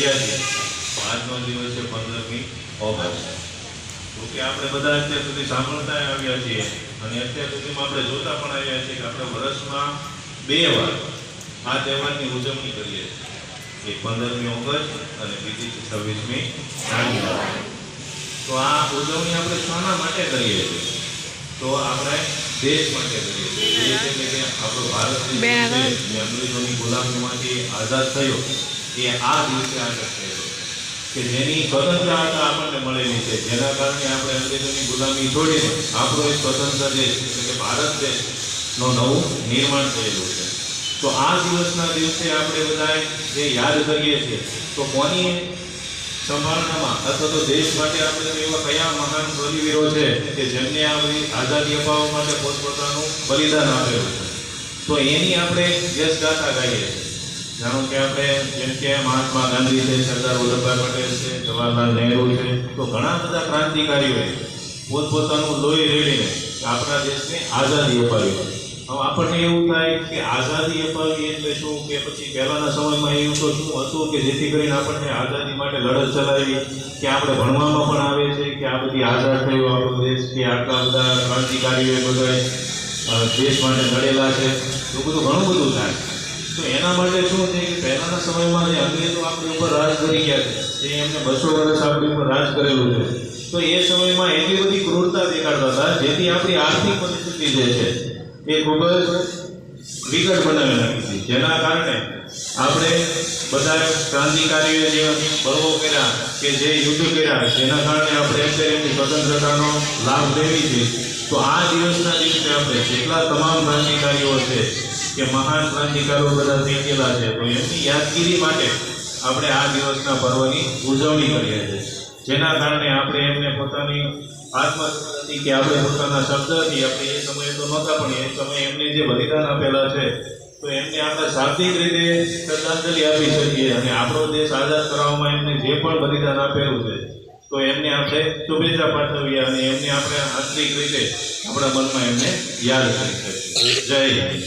થયા છીએ. આજનો દિવસ છે 15મી ઓગસ્ટ. તો કે આપણે બધા અત્યાર સુધી સાંભળતા આવ્યા છીએ અને અત્યાર સુધીમાં આપણે જોતા પણ આવ્યા છીએ કે આપણે વર્ષમાં 2 વાર આ તહેવારની ઉજવણી કરીએ છીએ. એક 15મી ઓગસ્ટ અને બીજી 26મી જાન્યુઆરી. તો આ ઉજવણી આપણે શાના માટે કરીએ છીએ? તો આપણે દેશ માટે કરીએ છીએ. દેશ એટલે કે આપણો ભારત દેશ જે અંગ્રેજોની ગુલામીમાંથી આઝાદ થયો એ આ દિવસે આઝાદ થયો કે જેની સ્વતંત્રતા આપણને મળેલી છે, જેના કારણે આપણે અંગ્રેજોની ગુલામી છોડીને આપણો એક સ્વતંત્ર દેશ એટલે કે ભારત દેશનું નવું નિર્માણ થયેલું છે. તો આ દિવસના દિવસે આપણે બધા જે યાદ કરીએ છીએ તો કોની સંભાળનામાં અથવા તો દેશ માટે આપણે એવા કયા મહાન બલિવીરો છે કે જેમને આપણી આઝાદી અપાવવા માટે પોતપોતાનું બલિદાન આપેલું છે, તો એની આપણે યશગાથા ગાઈએ છીએ. જાણો કે આપણે જેમ કે મહાત્મા ગાંધી છે, સરદાર વલ્લભભાઈ પટેલ છે, જવાહરલાલ નહેરુ છે, તો ઘણા બધા ક્રાંતિકારીઓએ પોતપોતાનું લોહી રેડીને આપણા દેશને આઝાદી અપાવી. હવે આપણને એવું થાય કે આઝાદી અપાવી એટલે શું, કે પછી પહેલાના સમયમાં એવું તો શું હતું કે જેથી કરીને આપણને આઝાદી માટે લડત ચલાવી, કે આપણે ભણવામાં પણ આવે છે કે આ બધી આઝાદ થયો આપણો દેશ, કે આટલા બધા ક્રાંતિકારીઓએ બધા દેશ માટે લડેલા છે, તો બધું ઘણું બધું થાય. તો એના માટે શું છે કે પહેલાના સમયમાં જે અંગ્રેજો આપણી ઉપર રાજ કરી ગયા છે, જે એમને 200 વર્ષ આપણી ઉપર રાજ કરેલું છે, તો એ સમયમાં એટલી બધી ક્રૂરતા દેખાડતા હતા જેથી આપણી આર્થિક પરિસ્થિતિ જે છે એ ખૂબ જ વિકટ બનાવી નાખી હતી. જેના કારણે આપણે બધા ક્રાંતિકારીઓએ જે બળવો કર્યા કે જે યુદ્ધ કર્યા, જેના કારણે આપણે અત્યારે એમની સ્વતંત્રતાનો લાભ લેવી છે. તો આ દિવસના દિવસે આપણે જેટલા તમામ ક્રાંતિકારીઓ છે કે મહાન ક્રાંતિકારો બધા થઈ ગયેલા છે, તો એમની યાદગીરી માટે આપણે આ દિવસના પર્વની ઉજવણી કરીએ છીએ. જેના કારણે આપણે એમને પોતાની આત્મહત્યાથી કે આપણે પોતાના શબ્દથી આપણે એ સમયે તો નહોતા પણ એ સમયે એમને જે બલિદાન આપેલા છે તો એમને આપણે શાબ્દિક રીતે શ્રદ્ધાંજલિ આપી શકીએ અને આપણો દેશ આઝાદ કરાવવામાં એમને જે પણ બલિદાન આપેલું છે તો એમને આપણે શુભેચ્છા પાઠવીએ અને એમને આપણે આંતરિક રીતે આપણા મનમાં એમને યાદ કરી શકીએ. જય હિન્દ.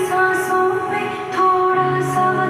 सांसों में थोड़ा सा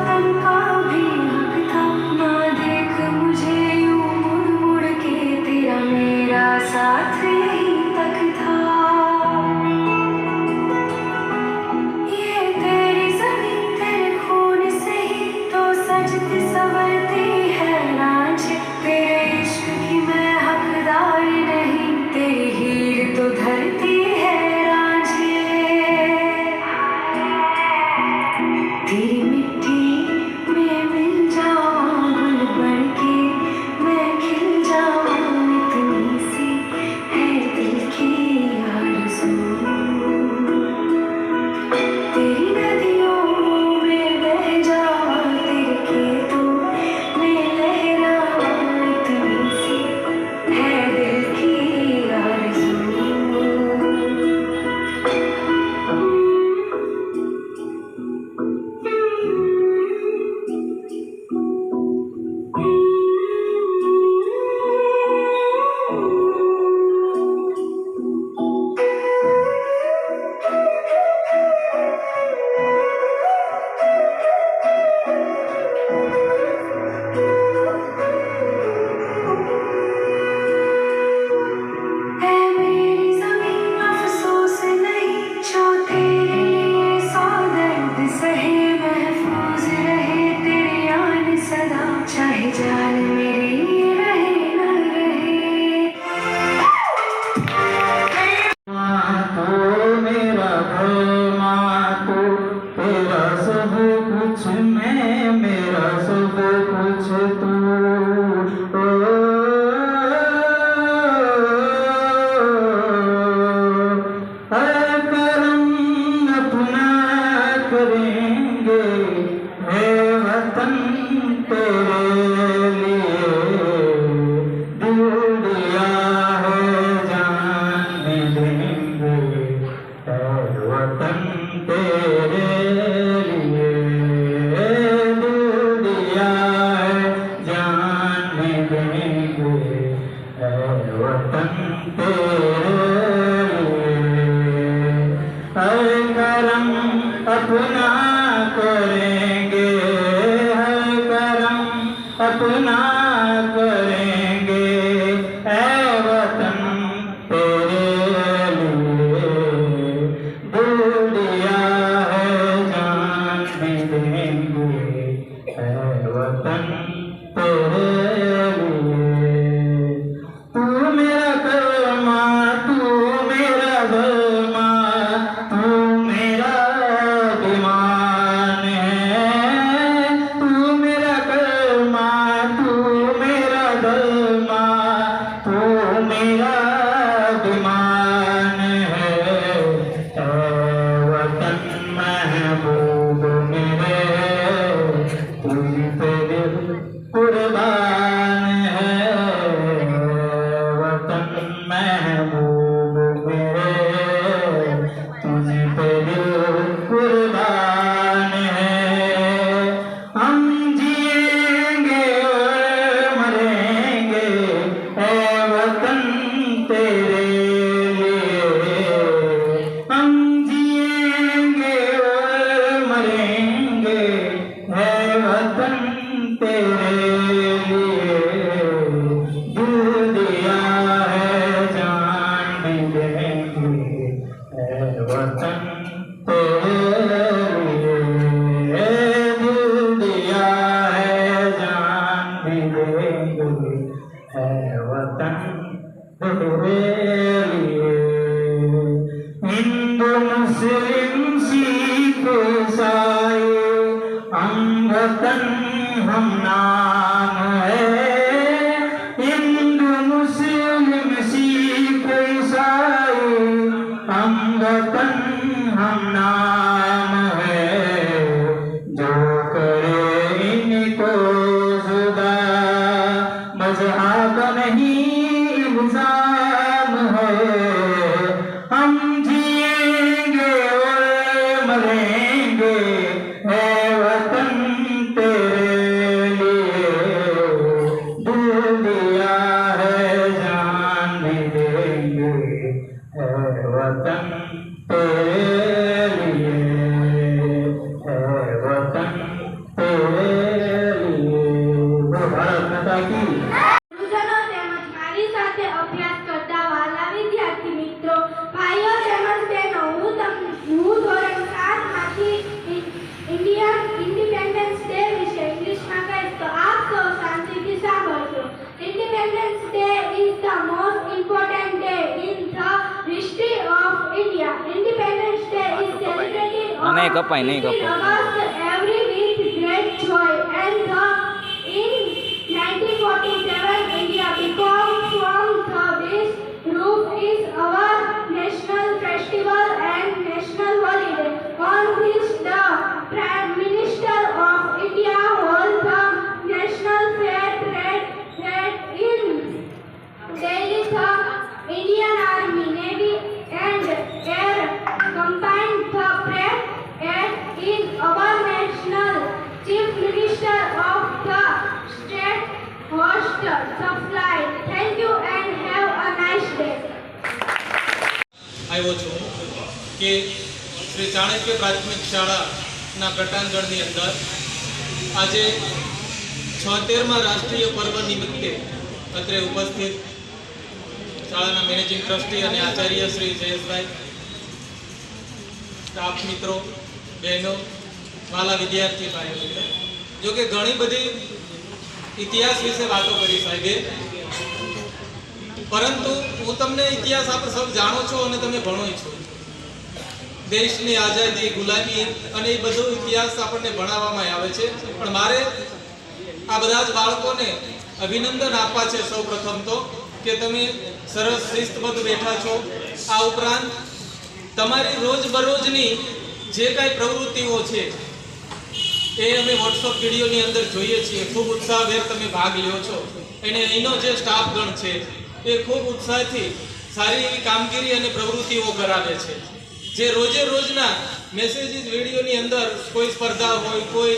भी देंगे है वतन तेरे लिए, दिल दिया है जान भी देंगे है वतन तेरे लिए। हिंदू मुस्लिम सिख ईसाई हम वतन हम नाम है, हिंदू मुस्लिम सिख ईसाई हम वतन हम नाम है। जो करे इनको जुदा मजहब नहीं इल्जाम है, हम जिएंगे और मरेंगे है वतन तेरे लिए, दिल दिया है जान भी देंगे है वतन तेरे लिए, है वतन तेरे लिए। भारत माता की। ગુરુજનો તેમજ મારી સાથે અભ્યાસ કરતા વાલા વિદ્યાર્થી મિત્રો, ભાઈઓ તેમજ બહેનો, હું ધોરણ 7 માંથી ઇન્ડિયન ઇન્ડિપેન્ડન્સ ડે વિશે ઇંગ્લિશમાં કહીશ તો આપ સૌ શાંતિથી સાંભળજો. Independence day is the most important day in the history of India. Independence day is celebrated નહીં કપાય, નહીં કપાય. every with great joy and in 1947 India became from this group is our national festival and national holiday. On this the Prime Minister of India holds the national fair in Delhi. The Indian Army, Navy and Air combined the parade in our national Chief Minister of the state host the flight. Thank you and have a nice day. આવ્યો છું કે શ્રી ચાણક્ય પ્રાથમિક શાળાના પ્રટાંગણની અંદર આજે 76મા રાષ્ટ્રીય પર્વ નિમિત્તે અત્રે ઉપસ્થિત શાળાના મેનેજિંગ ટ્રસ્ટી અને આચાર્ય શ્રી જયેશભાઈ, સ્ટાફ મિત્રો, બહેનો, વાલા વિદ્યાર્થી ભાઈઓ, જો કે ઘણી બધી ઇતિહાસ વિશે વાતો કરી સાહેબે, પરંતુ હું તમને ઇતિહાસ આપણે સૌ જાણો છો અને તમે ભણો છો. દેશની આઝાદી, ગુલામી અને એ બધો ઇતિહાસ આપણને ભણાવવામાં આવે છે, પણ મારે આ બધા જ બાળકોને અભિનંદન આપવા છે સૌ પ્રથમ તો કે તમે સરસ શિસ્તબદ્ધ બેઠા છો. આ ઉપરાંત તમારી રોજબરોજની જે કાંઈ પ્રવૃત્તિઓ છે એ અમે વોટ્સઅપ વિડીયોની અંદર જોઈએ છીએ. ખૂબ ઉત્સાહભેર તમે ભાગ લ્યો છો અને અહીંનો જે સ્ટાફગણ છે એ ખૂબ ઉત્સાહથી સારી એવી કામગીરી અને પ્રવૃત્તિઓ કરાવે છે. જે રોજે રોજના મેસેજીસ વિડીયોની અંદર કોઈ સ્પર્ધા હોય, કોઈ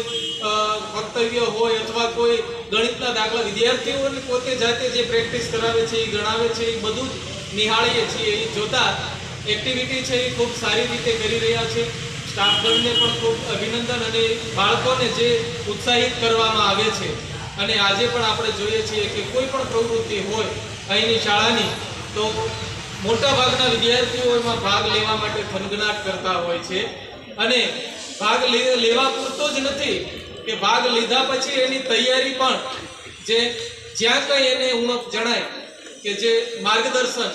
વક્તવ્ય હોય અથવા કોઈ ગણિતના દાખલા વિદ્યાર્થીઓને પોતે જાતે જે પ્રેક્ટિસ કરાવે છે, એ ગણાવે છે, એ બધું જ નિહાળીએ છીએ. એ જોતા એક્ટિવિટી છે એ ખૂબ સારી રીતે કરી રહ્યા છે. સ્ટાફગણને પણ ખૂબ અભિનંદન અને બાળકોને જે ઉત્સાહિત કરવામાં આવે છે. અને આજે પણ આપણે જોઈએ છીએ કે કોઈ પણ પ્રવૃત્તિ હોય અહીંની શાળાની તો મોટા ભાગના વિદ્યાર્થીઓ એમાં ભાગ લેવા માટે થનગનાટ કરતા હોય છે. અને ભાગ લેવા પૂરતો જ નથી કે ભાગ લીધા પછી એની તૈયારી પણ જે જ્યાં કંઈ એને ઉણપ જણાય કે જે માર્ગદર્શન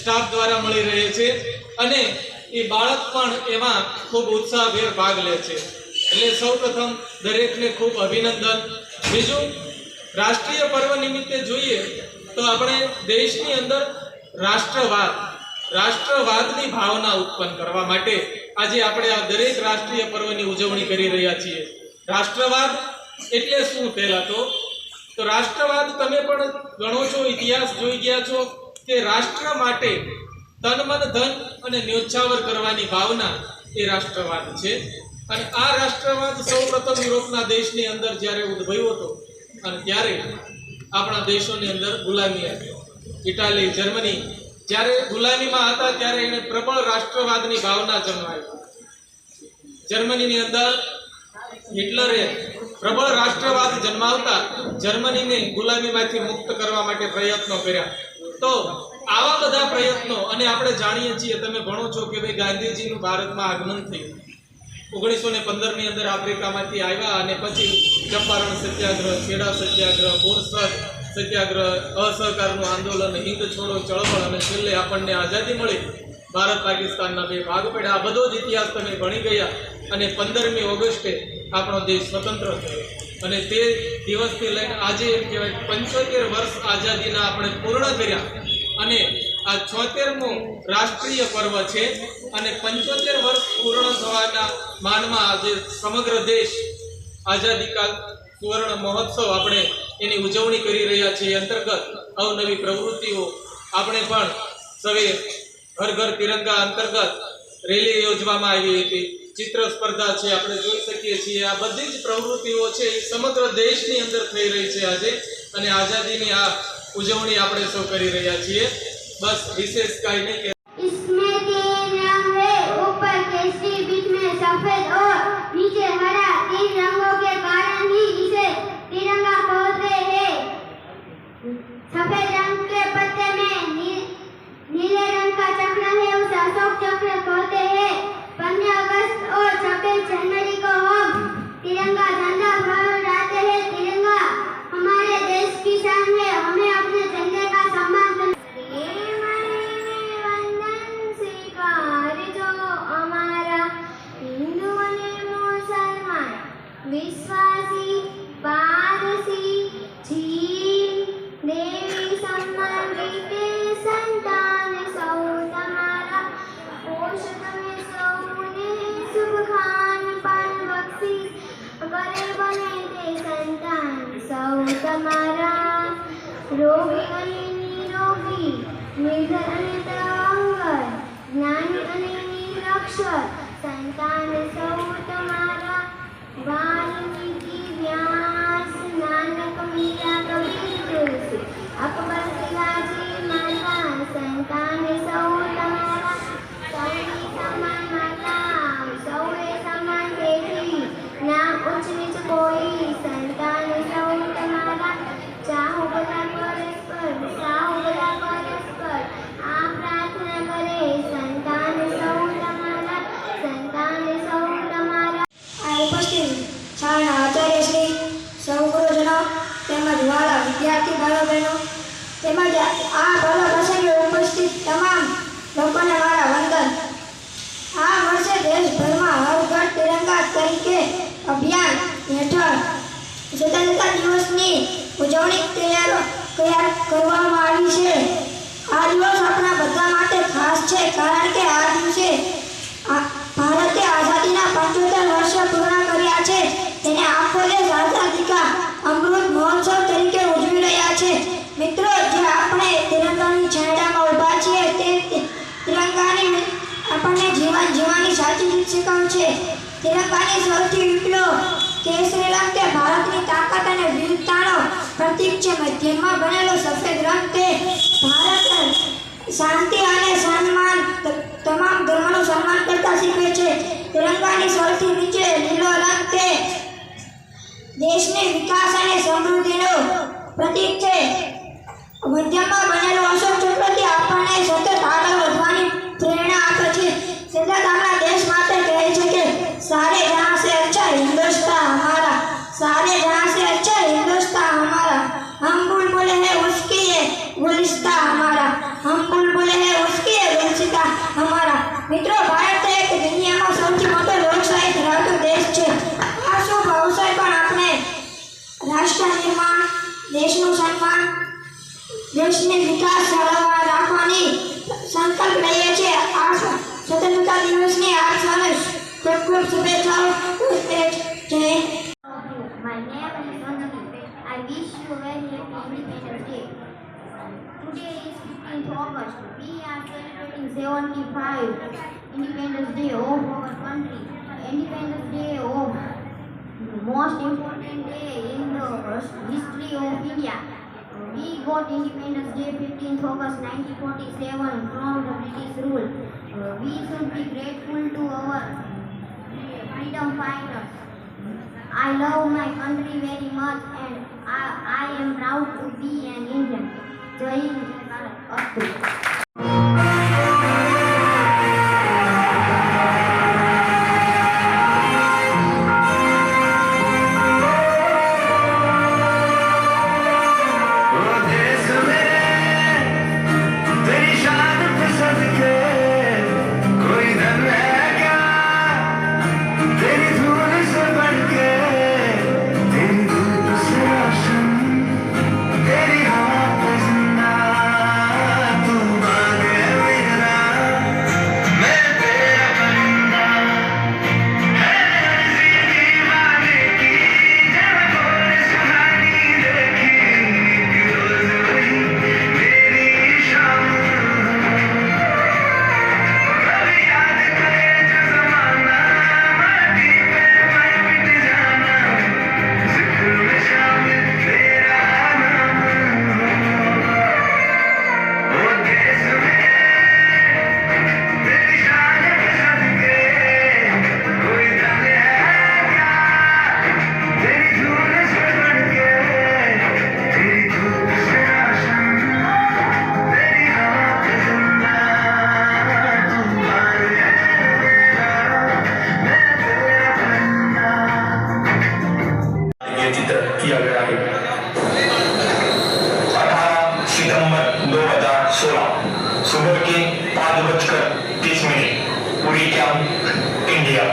સ્ટાફ દ્વારા મળી રહે છે અને એ બાળક પણ એમાં ખૂબ ઉત્સાહભેર ભાગ લે છે. એટલે સૌપ્રથમ દરેકને ખૂબ અભિનંદન. બીજું, રાષ્ટ્રીય પર્વ નિમિત્તે જોઈએ તો આપણે દેશની અંદર રાષ્ટ્રવાદની ભાવના ઉત્પન્ન કરવા માટે આજે આપણે આ દરેક રાષ્ટ્રીય પર્વની ઉજવણી કરી રહ્યા છીએ. રાષ્ટ્રવાદ એટલે શું? પહેલા તો રાષ્ટ્રવાદ તમે પણ ગણો છો, ઇતિહાસ જોઈ ગયા છો કે રાષ્ટ્ર માટે તન મન ધન અને ન્યોછાવર કરવાની ભાવના એ રાષ્ટ્રવાદ છે. અને આ રાષ્ટ્રવાદ સૌપ્રથમ યુરોપના દેશની અંદર જ્યારે ઉદ્ભવ્યો હતો અને ત્યારે આપણા દેશોની અંદર ગુલામી હતી. ઇટાલી, જર્મની જ્યારે ગુલામીમાં હતા ત્યારે એને પ્રબળ રાષ્ટ્રવાદની ભાવના જન્માવી. જર્મનીની અંદર હિટલરે પ્રબળ રાષ્ટ્રવાદ જન્માવતા જર્મનીને ગુલામીમાંથી મુક્ત કરવા માટે પ્રયત્નો કર્યા. તો આવા બધા પ્રયત્નો અને આપણે જાણીએ છીએ, તમે ભણો છો કે ભાઈ ગાંધીજીનું ભારતમાં આગમન થયું 1915 ની અંદર આફ્રિકામાંથી આવ્યા અને પછી ચંપારણ સત્યાગ્રહ, ખેડા સત્યાગ્રહ, બોરસદ સત્યાગ્રહ, અસહકારનું આંદોલન, હિંદ છોડો ચળવળ અને છેલ્લે આપણને આઝાદી મળી, ભારત પાકિસ્તાનના 2 ભાગ પડ્યા. આ બધો જ ઇતિહાસ તમે ભણી ગયા અને 15મી ઓગસ્ટે આપણો દેશ સ્વતંત્ર થયો અને તે દિવસથી લઈને આજે એમ કહેવાય 75 વર્ષ આઝાદીના આપણે પૂર્ણ કર્યા અને આ 76મો રાષ્ટ્રીય પર્વ છે અને 75 વર્ષ પૂર્ણ થવાના માનમાં આજે સમગ્ર દેશ આઝાદી કા સુવર્ણ મહોત્સવ આપણે એની ઉજવણી કરી રહ્યા છીએ. અંતર્ગત અવનવી પ્રવૃત્તિઓ આપણે પણ સવે ઘર ઘર તિરંગા અંતર્ગત રેલી યોજવામાં આવી હતી, ચિત્ર સ્પર્ધા છે, આપણે જોઈ શકીએ છીએ. આ બધી જ પ્રવૃત્તિઓ છે એ સમગ્ર દેશની અંદર થઈ રહી છે આજે અને આઝાદીની આ ઉજવણી આપણે સૌ કરી રહ્યા છીએ. બસ વિશેષ કાંઈ નહીં કે इसमें 3 रंग है, ऊपर केसरी, बीच में सफेद और नीचे हरा. 3 रंगों के कारण ही इसे तिरंगा कहते हैं. सफेद रंग के पत्ते में नीले रंग का चक्र है, उसे अशोक चक्र कहते हैं. 15 अगस्त और 26 जनवरी को हम तिरंगा झंडा फहराते हैं. तिरंगा हमारे देश की शान है, हमें अपने झंडे का सम्मान करना विश्वासी पारसी जीव देवी सम्मान रीते संतान सौ तमारा पोष तमे सौने शुभ खान पान बख्शी करे बने ते संतान सौ तमारा रोगी अने निरोगी निर्धन अने तंगर ज्ञानी अने निरक्षर संतान सौ तमारा वाल्मीकि व्यास नानक मीरा कबीर तुलसी अकबर शिवाजी माता संतान सौ तमारा सौनी समान माता सौए समान देवी ना उच्च नीच कोई संतान सौ तमारा चाहो बड़ा परस्पर चाहो बड़ा परस्पर आ प्रार्थना करे संतान सौ तमारा संतान सौ तमारा. આ ઉપસ્થિત શાળાના આચાર્યશ્રી, સૌ ગુરુજનો તેમજ વાળા વિદ્યાર્થી ભાઈઓ બહેનો તેમજ આ ભલા પ્રસંગે ઉપસ્થિત તમામ લોકોને મારા વંદન. આ વર્ષે દેશભરમાં હર ઘર તિરંગા તરીકે અભિયાન હેઠળ સ્વતંત્રતા દિવસની ઉજવણી તૈયાર કરવામાં આવી છે. આ દિવસ આપણા બધા માટે ખાસ છે કારણ કે આ દિવસે ભારતે આઝાદીના 75 વર્ષ પૂર્ણ કર્યા છે. તેને આખો દેશ આઝાદી કા અમૃત મહોત્સવ તરીકે ઉજવી રહ્યા છે. મિત્રો, જે આપણે તિરંગાની છાંયડામાં ઊભા છીએ તે તિરંગાની આપણને જીવન જીવવાની સાચી રીત શીખવે છે. તિરંગાની સૌથી વિપલો કેસરી રંગ તે ભારતની તાકાત અને વીરતાનો પ્રતીક છે. મધ્યમાં બનેલો સફેદ રંગ તે ભારત શાંતિ અને સન્માન તમામ ધર્મનું સન્માન કરતા શીખવે છે. તિરંગાની સૌથી નીચે લીલો રંગ તે દેશની વિકાસ અને સમૃદ્ધિનો પ્રતીક છે. મધ્યમાં બનેલો અશોક ચક્ર તે આપણને સતત આગળ વધવાની પ્રેરણા આપે છે. સતત આપણા દેશ માટે કહે છે કે સારે જહાં સે અચ્છા હિન્દુસ્તાન હમારા, सारे जहाँ से अच्छा हिंदुस्तान हमारा, हम बुलबुल है उसकी है गुलिस्तान हमारा, हम बुलबुल है उसकी है गुलिस्तान हमारा. મિત્રો, ભારત એક દુનિયામાં સૌથી મોટો લોકશાહી ધરાવતો દેશ છે. આ શુભ અવસર પર આપણે રાષ્ટ્ર નિર્માણ, દેશનું સન્માન, દેશની વિકાસ જાળવવા રાખવાની સંકલ્પ લઈએ છીએ. આ સ્વતંત્રતા દિવસની આપ સૌને ખૂબ ખૂબ શુભેચ્છાઓ. જય Hind. My name is Anjali. I wish you a very happy Independence Day. Today is 15th August. We are celebrating 75 Independence Day of our country. Independence Day of most important day in the history of India. We got Independence Day 15th August 1947 from the British rule. We should be grateful to our freedom fighters. I love my country very much and I am proud to be an Indian. Jai Hind, Jai Bharat. ये चित्र किया गया है 18 सितंबर 2016 सुबह के 5:30 पूरी camp India.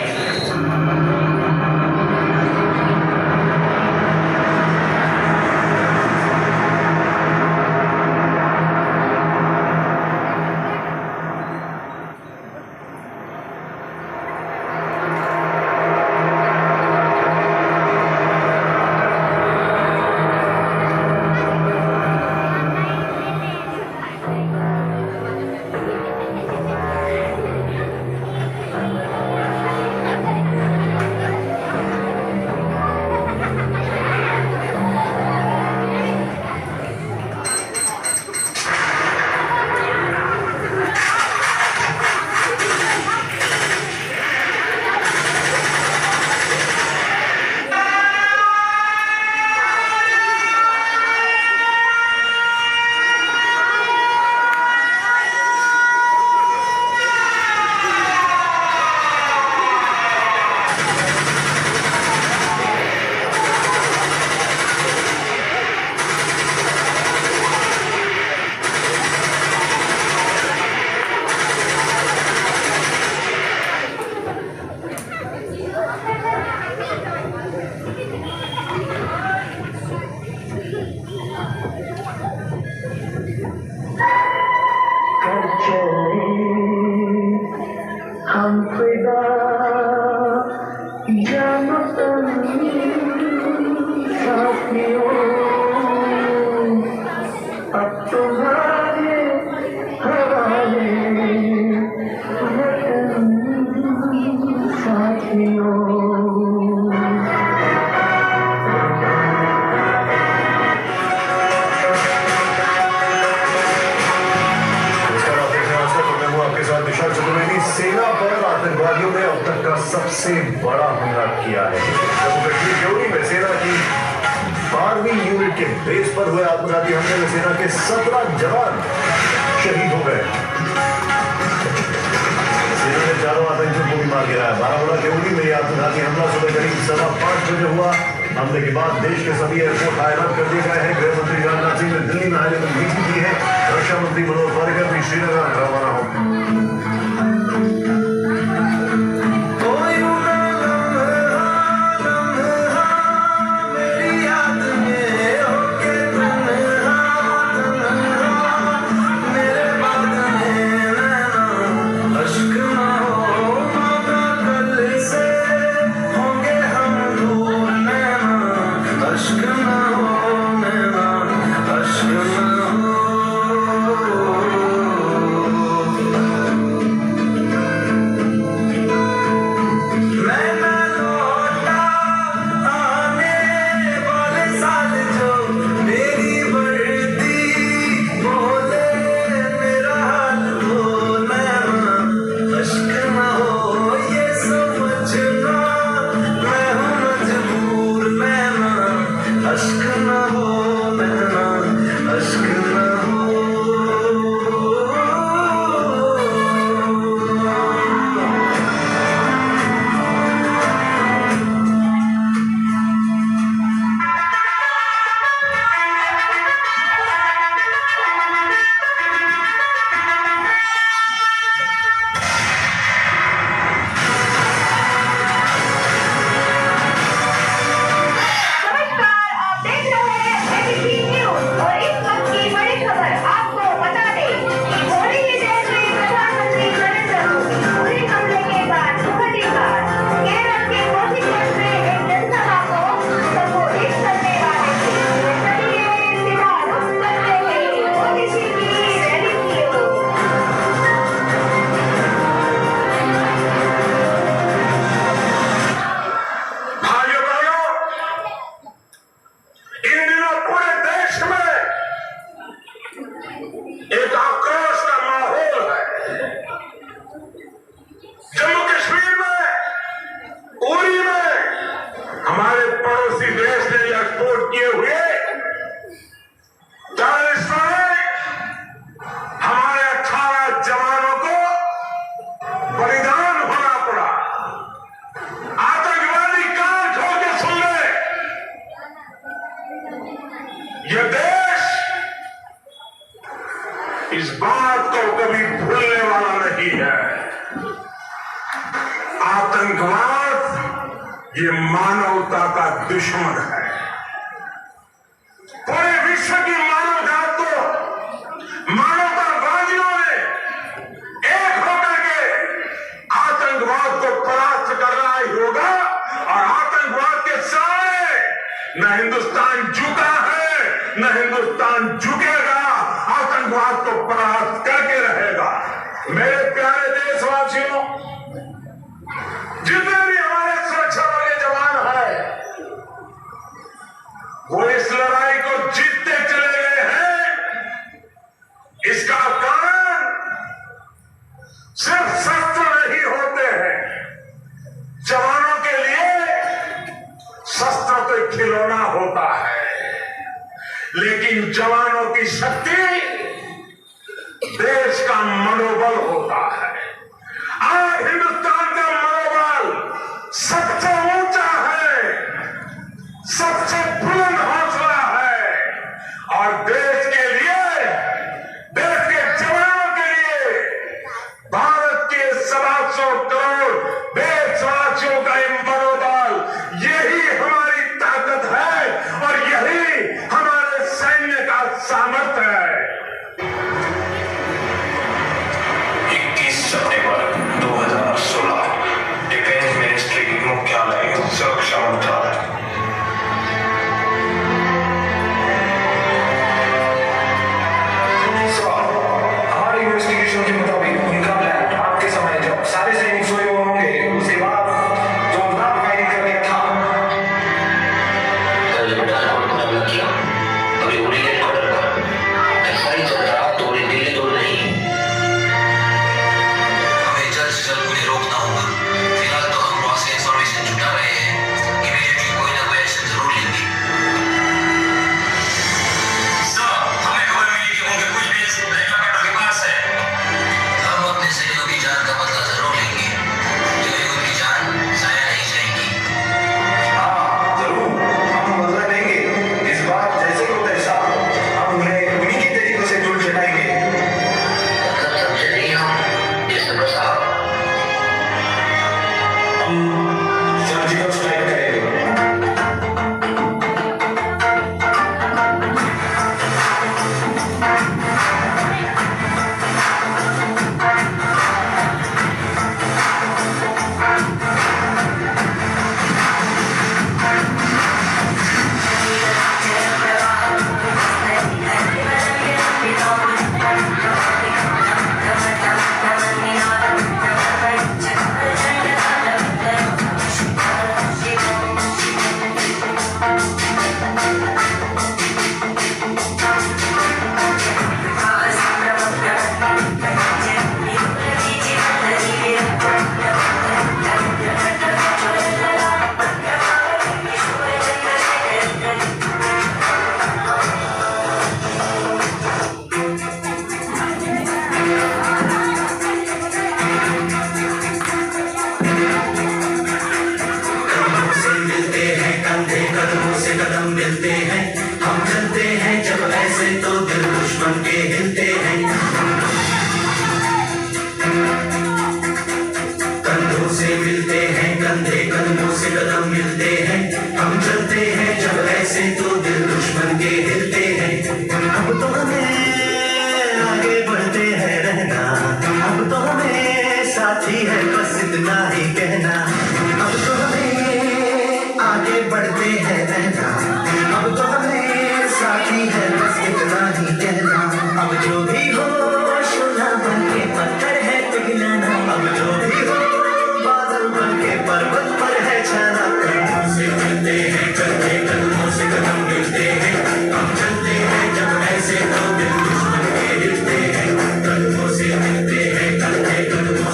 सेना पर आतंकवादियों ने अब तक का सबसे बड़ा हमला किया है। जम्मू कश्मीर के उरी में सेना की 12वीं यूनिट के बेस पर हुए आत्मघाती हमले में सेना के 17 जवान शहीद हो गए। सेना ने 4 आतंकियों को भी मार गिराया। बारामूला के उरी में आत्मघाती हमला सुबह करीब 5:15 बजे हुआ। हमले के बाद देश के सभी एयरपोर्ट हाईलाइट कर दिए गए हैं। गृह मंत्री राजनाथ सिंह ने दिल्ली में हाई लेवल मीटिंग की है। रक्षा मंत्री मनोहर पर्रिकर भी श्रीनगर रवाना हो। जम्मू कश्मीर में, उरी में हमारे पड़ोसी देश ने एक्सपोर्ट किए हुए 40 हमारे 18 जवानों को बलिदान होना पड़ा। आतंकवादी कान खोल के सुन ले, यह देश इस बात को कभी भूलने वाला नहीं है। आतंकवाद ये मानवता का दुश्मन है। पूरे विश्व की मानवजात को मानवतावादियों ने एक होकर के आतंकवाद को परास्त करना ही होगा। और आतंकवाद के सामने न हिंदुस्तान झुका है, न हिंदुस्तान झुकेगा। आतंकवाद को परास्त करके रहेगा। मेरे प्यारे देशवासियों, जितने भी हमारे सुरक्षा बल के जवान हैं, वो इस लड़ाई को जीतते चले गए हैं। इसका कारण सिर्फ शस्त्र नहीं होते हैं। जवानों के लिए शस्त्र तो खिलौना होता है, लेकिन जवानों की शक्ति देश का मनोबल होता है। आज हिंदुस्तान का मनोबल सबसे ऊंचा है, सबसे बुलंद हौसला है। और देश के लिए, देश के जवानों के लिए, भारत के 125 करोड़ देशवासियों का ये मनोबल, यही हमारी ताकत है और यही हमारे सैन्य का सामर्थ्य है। 21 सितंबर 2016 डिफेंस मिनिस्ट्री मुख्यालय सुरक्षा मंत्रालय। हमारे इन्वेस्टिगेशन के मुताबिक उनका प्लान रात के समय जब सारे सैनिक सोए हुए होंगे, उसके बाद जोरदार फायरिंग करने का था। किया अभी उड़ी हेडक्वार्टर पर ऐसा ही चल रहा तो उड़ी दिल्ली दूर नहीं। हमें जल्द से जल्द उन्हें रोकना होगा। फिलहाल तो हम वहां से इंफॉर्मेशन जुटा रहे हैं। इमीडिएटली कोई ना कोई एक्शन जरूर लेंगे। सर, हमें खबर मिली कि उनके कुछ बेस हेलीकॉप्टर के पास है। हम अपने सैनिकों की जान का बदला जरूर लेंगे। जो उनकी जान जाया नहीं जाएगी। हाँ जरूर, हम बदला लेंगे। इस बार जैसे को तैसा हम उन्हें उन्हीं की तरीकों से दूर चलाएंगे। मतलब समझे नहीं हम ये सब साहब। हम सर्जिकल स्ट्राइक करेंगे।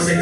से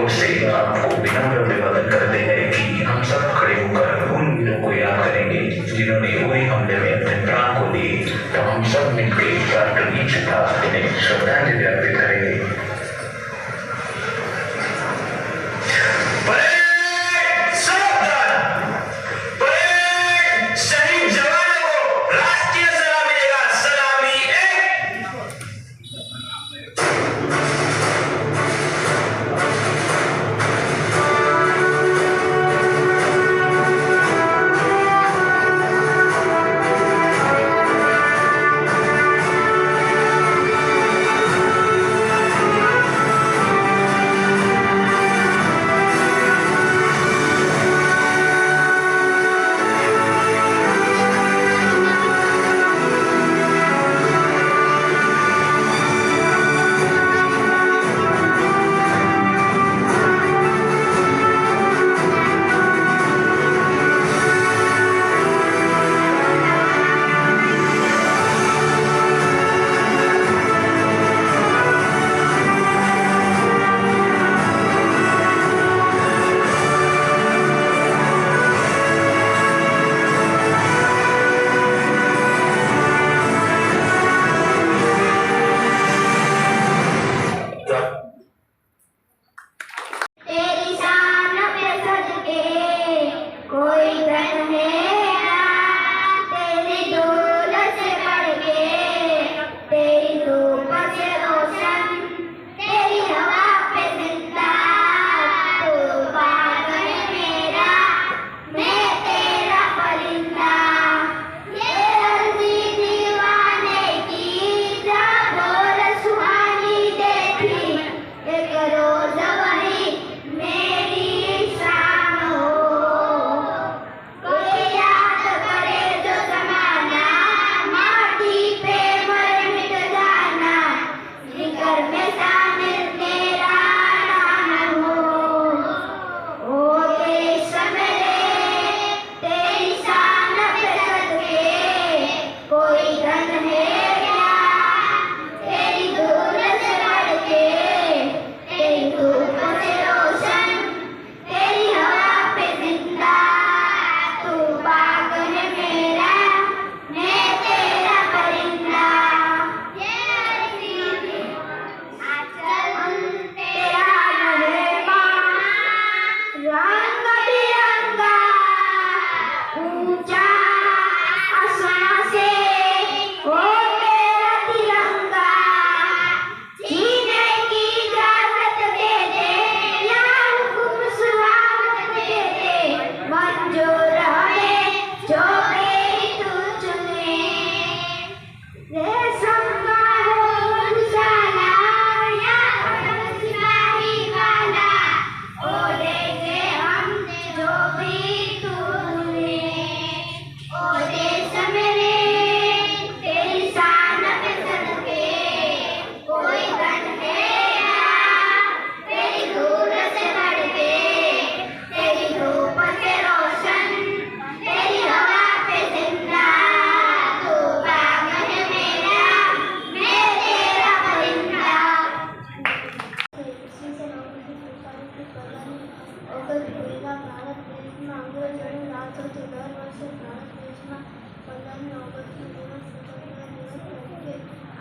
ओर से आपको विनम्र निवेदन करते हैं कि हम सब खड़े होकर उन वीरों को याद करेंगे जिन्होंने उरी हमले में अपने प्राण को दिए। तो हम सब मिलकर डॉक्टर नीच का उन्हें श्रद्धांजलि अर्पित करेंगे।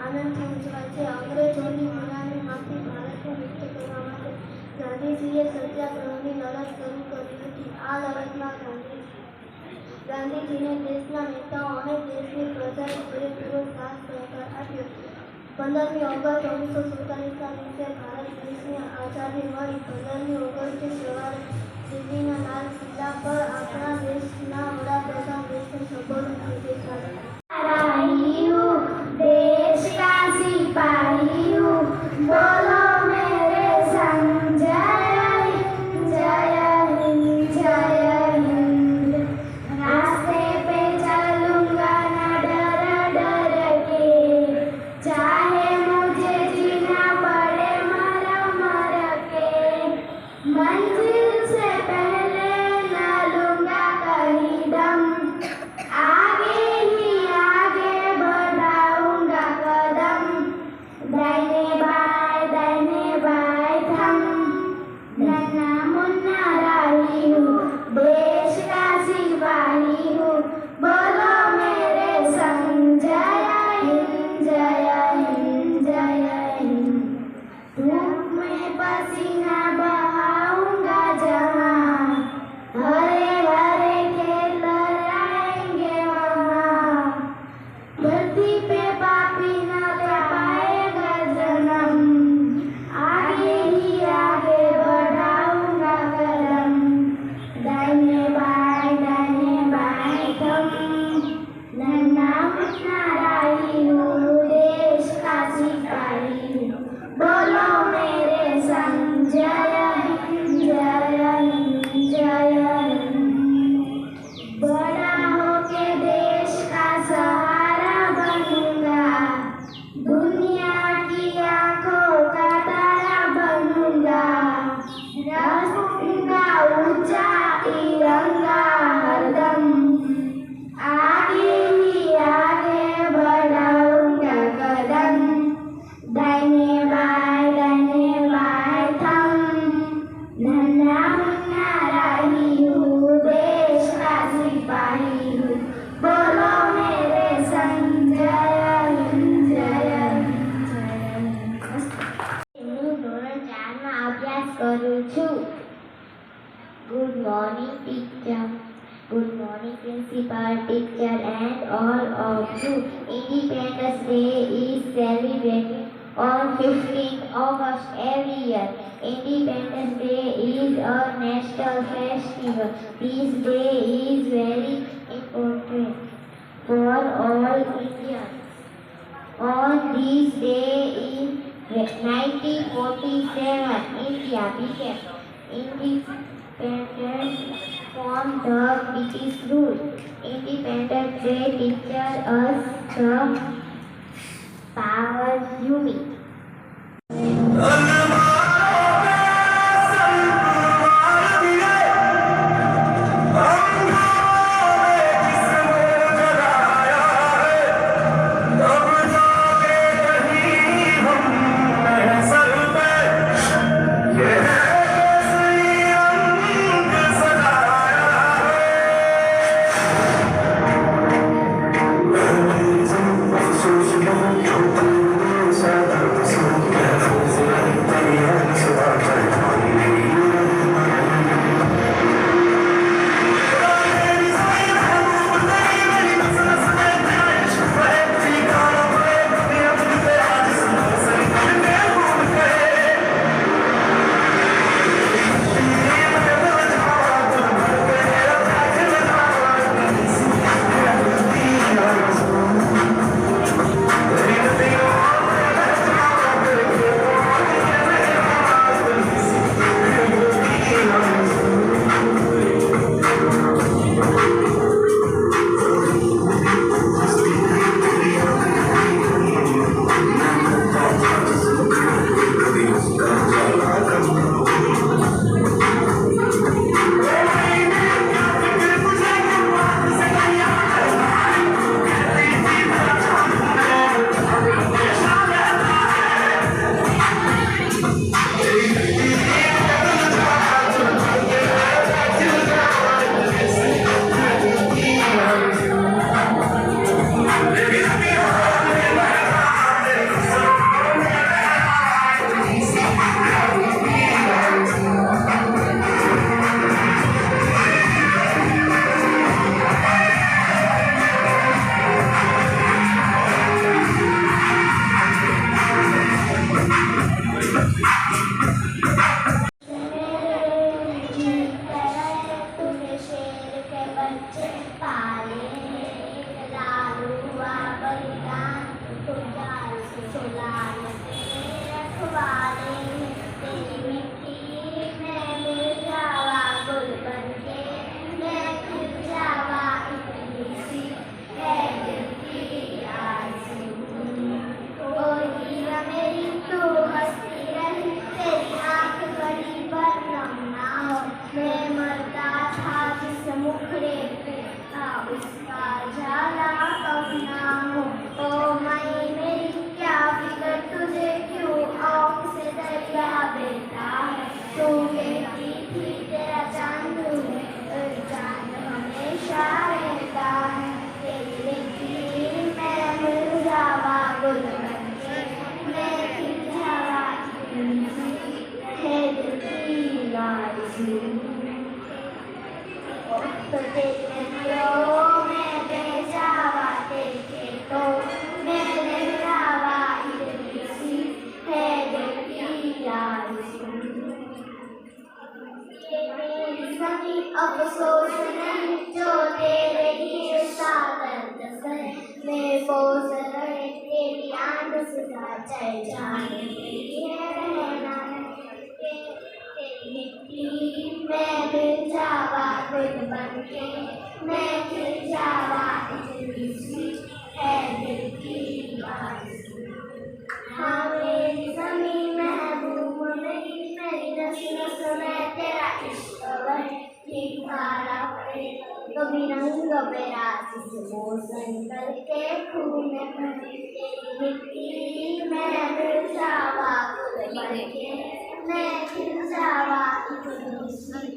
આનંદ ઉજવાય છે. અંગ્રેજોની ગુલામીમાંથી ભારતને મુક્ત કરવા માટે ગાંધીજીએ સત્યાગ્રહની લડત શરૂ કરી હતી. આ લડતમાં ગાંધીજીને દેશના નેતાઓ અને દેશની પ્રજાએ પૂરેપૂરો સાથ સહકાર આપ્યો. 15મી ઓગસ્ટ 1947ના દિવસે ભારત દેશની આઝાદી મળી. 15મી ઓગસ્ટે સવારે દિલ્હીના લાલ કિલ્લા પર આપણા દેશના વડાપ્રધાન દેશને સંબોધન કરી હતા. देश का सिपाही हूँ, बोलो मेरे संग जय हिंद जय हिंद जय हिंद. रास्ते पे चलूंगा ना डर डर के, चाहे मुझे जीना पड़े मर मर के. मंजिल से पहले न लूंगा कहीं दम, आगे ही કરું છું. Good morning, teacher. Good morning, principal, teacher, and all of you. Independence Day is celebrated on 15th August every year. Independence Day is a national festival. This day is very important for all Indians. On this day in 1947, India became independent from the British rule. Independence Day teaches us the power human. अफसोस नहीं जो तेरे लिए सागर दसे मैं बोझ रहे तेरी आंख सदा चल जाने तेरी है रहना तेरी मिट्टी मैं मिल जावा गुल बन के मैं खिल जावा इतनी सी है दिल की आरज़ू हाँ मेरी ज़मीन महबूब नहीं मेरी नस्ल नस्ल में तेरा इश्क है तारा पे कभी रंग मेरा जिस मौसम करके खून में तेरी मिट्टी मैं मिल जावा गुल बन के मैं खिल जावा इतनी सी